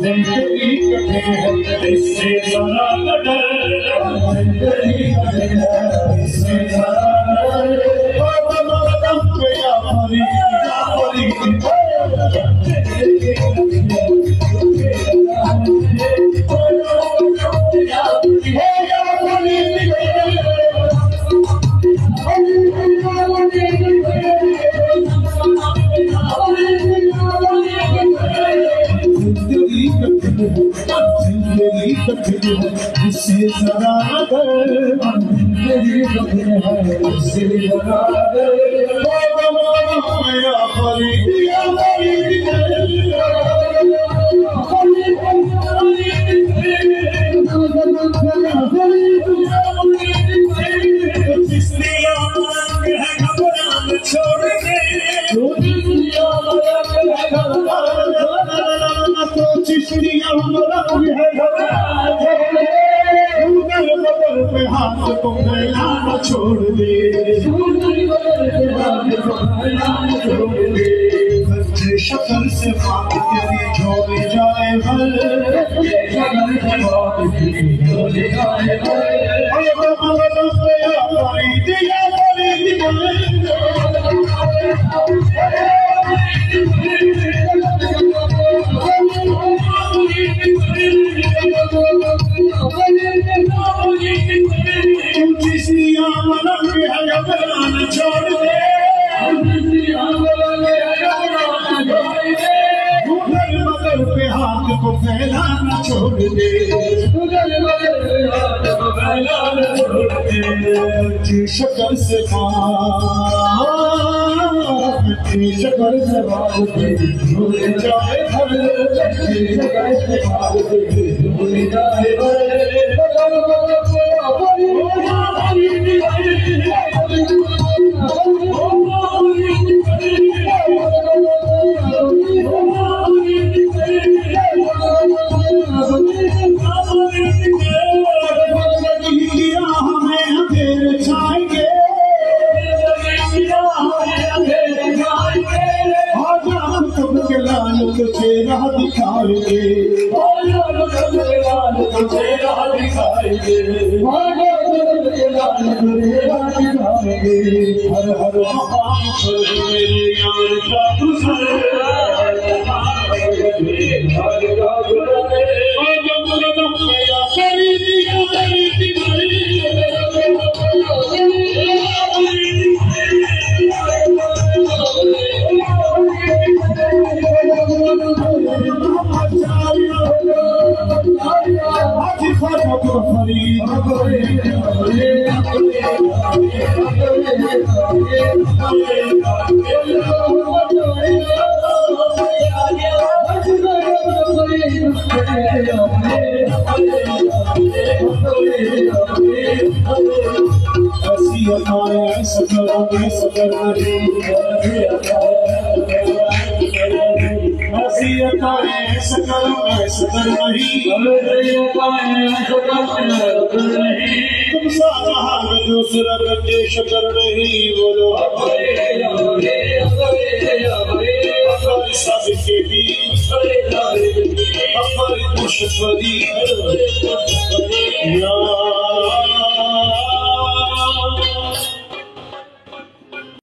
जिंदगी कठिन है इससे जरा न डर, जिंदगी कठिन है इससे जरा न डर, कदम पे या फरी जिंदगी कठिन है इससे जरा न डर, जिंदगी कठिन है इससे जरा न डर, कदम पे या फरी हाथ को फैलाना छोड़ दे, शक्ल से बात तेरी झोले जाए भर, छोड़ दे, मगर पे हाथ को फैलाना छोड़ दे, शक्ल से शक्ल से बात भूल जाए भूल जाए चेहरा दिखाएंगे, चेहरा दिखाएंगे, हर हर मकाम पर मेरे यार का गुजर, तुम सा जहान दूसरा करके शकर नहीं बोलो, सबके भी हमारी खुशखबरी